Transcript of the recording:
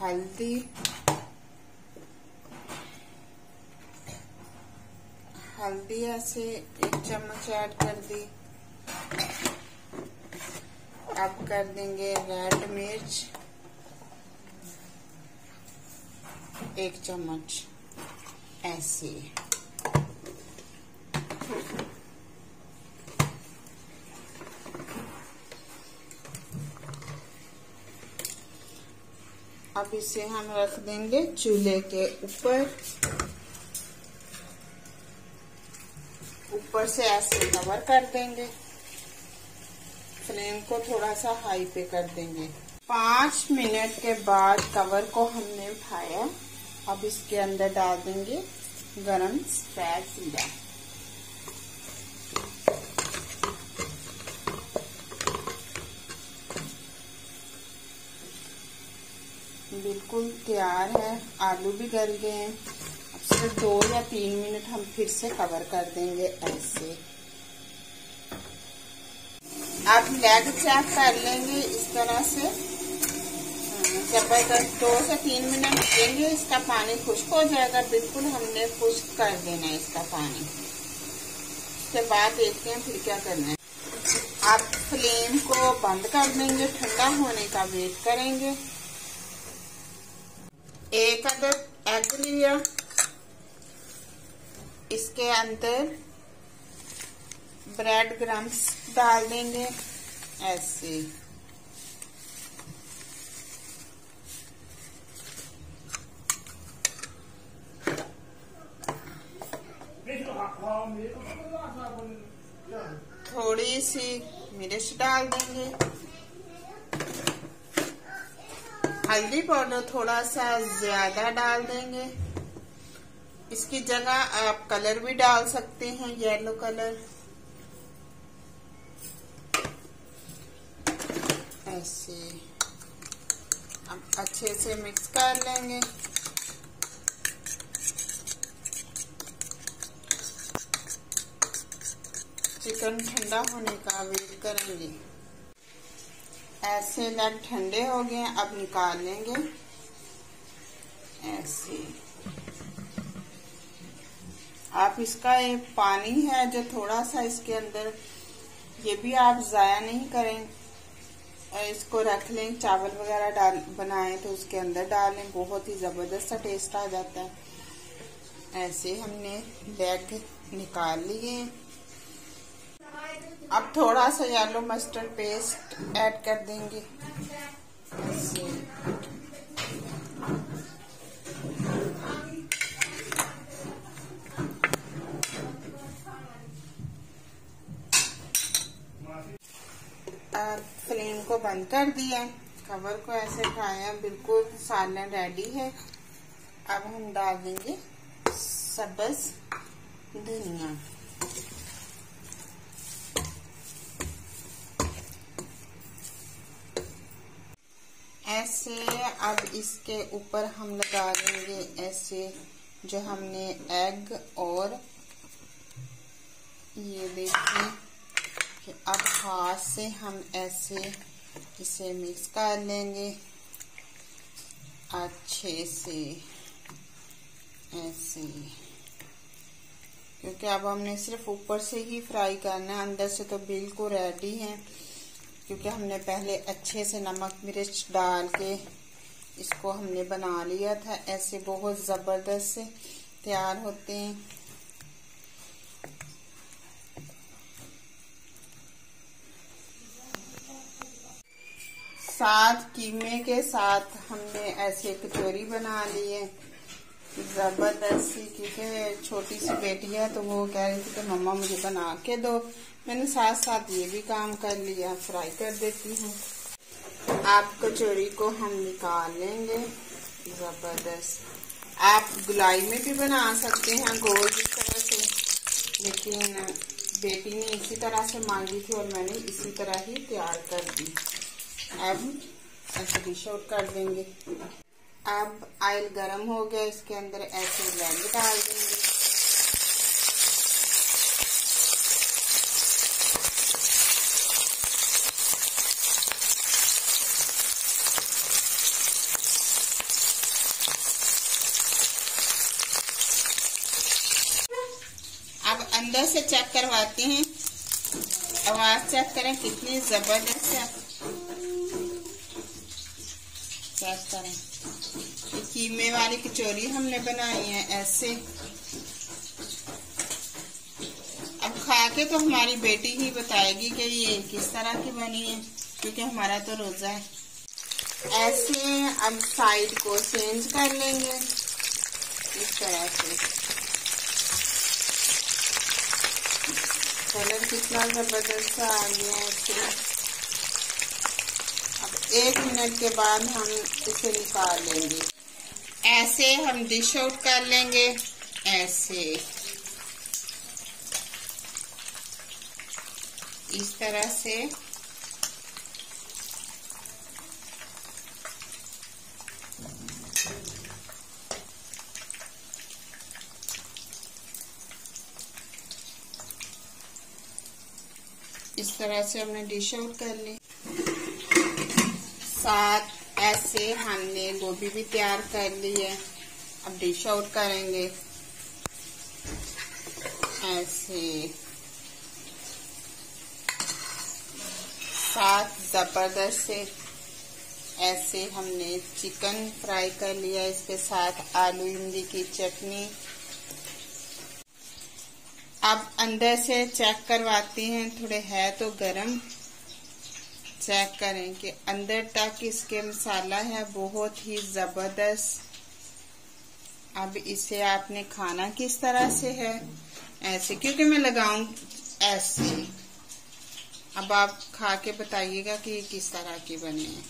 हल्दी, हल्दी ऐसे 1 चम्मच ऐड कर दी। अब कर देंगे रेड मिर्च 1 चम्मच ऐसे। अब इसे हम रख देंगे चूल्हे के ऊपर से ऐसे कवर कर देंगे। फ्लेम को थोड़ा सा हाई पे कर देंगे। 5 मिनट के बाद कवर को हमने उठाया। अब इसके अंदर डाल देंगे गरम सफेद जीरा। बिल्कुल तैयार है, आलू भी गल गए हैं। अब सिर्फ 2 या 3 मिनट हम फिर से कवर कर देंगे ऐसे। आप लेग चेक कर लेंगे इस तरह से। जबरदस्त 2 से 3 मिनट देंगे, इसका पानी खुश्क हो जाएगा। बिल्कुल हमने खुश्क कर देना है इसका पानी। उसके बाद देखते हैं फिर क्या करना है। आप फ्लेम को बंद कर देंगे, ठंडा होने का वेट करेंगे। 1 अदद एग लिया, इसके अंदर ब्रेड क्रम्स डाल देंगे ऐसे। थोड़ी सी मिर्च डाल देंगे। हल्दी पाउडर थोड़ा सा ज्यादा डाल देंगे। इसकी जगह आप कलर भी डाल सकते हैं, येलो कलर ऐसे। अब अच्छे से मिक्स कर लेंगे। चिकन ठंडा होने का वेट करेंगे। ऐसे लेग ठंडे हो गए, अब निकाल लेंगे ऐसे। आप इसका एक पानी है जो थोड़ा सा इसके अंदर, ये भी आप जाया नहीं करें। इसको रख लें, चावल वगैरह बनाएं तो उसके अंदर डालें, बहुत ही जबरदस्त सा टेस्ट आ जाता है। ऐसे हमने लेग निकाल लिए। अब थोड़ा सा येलो मस्टर्ड पेस्ट ऐड कर देंगे ऐसे। अब फ्लेम को बंद कर दिया, कवर को ऐसे उठाया, बिल्कुल सालन रेडी है। अब हम डाल देंगे सब्ज धनिया। ऐसे अब इसके ऊपर हम लगा देंगे ऐसे जो हमने एग, और ये देखिए कि अब हाथ से हम ऐसे इसे मिक्स कर लेंगे अच्छे से ऐसे, क्योंकि अब हमने सिर्फ ऊपर से ही फ्राई करना है, अंदर से तो बिल्कुल रेडी है। क्योंकि हमने पहले अच्छे से नमक मिर्च डाल के इसको हमने बना लिया था। ऐसे बहुत जबरदस्त से तैयार होते हैं। साथ कीमे के साथ हमने ऐसे कचौरी बना ली है जबरदस्त सी, क्योंकि छोटी सी बेटी है तो वो कह रही थी कि मम्मा मुझे बना के दो। मैंने साथ साथ ये भी काम कर लिया, फ्राई कर देती हूँ। आप कचौरी को हम निकाल लेंगे जबरदस्त। आप गुलाई में भी बना सकते हैं गोल इस तरह से, लेकिन बेटी ने इसी तरह से मांगी थी और मैंने इसी तरह ही तैयार कर दी। अब ऐसे डिश आउट कर देंगे। अब ऑयल गरम हो गया, इसके अंदर ऐसे लेग डाल देंगे। अंदर से चेक करवाती हैं। आवाज चेक करें कितनी जबरदस्त है। चेक करें, कीमे वाली कचौरी हमने बनाई है ऐसे। अब खा के तो हमारी बेटी ही बताएगी कि ये किस तरह की बनी है, क्योंकि हमारा तो रोजा है। ऐसे अब साइड को चेंज कर लेंगे इस तरह से। कलर कितना जबरदस्त आ गया है इससे। अब 1 मिनट के बाद हम इसे निकाल लेंगे। ऐसे हम डिश आउट कर लेंगे ऐसे, इस तरह से। इस तरह से हमने डिश आउट कर ली। साथ ऐसे हमने गोभी भी तैयार कर ली है। अब डिश आउट करेंगे ऐसे। साथ जबरदस्त से ऐसे हमने चिकन फ्राई कर लिया, इसके साथ आलू इमली की चटनी। अब अंदर से चेक करवाती हैं, थोड़े है तो गरम। चेक करें कि अंदर तक इसके मसाला है बहुत ही जबरदस्त। अब इसे आपने खाना किस तरह से है ऐसे, क्योंकि मैं लगाऊं ऐसे। अब आप खा के बताइएगा कि किस तरह की बनी है।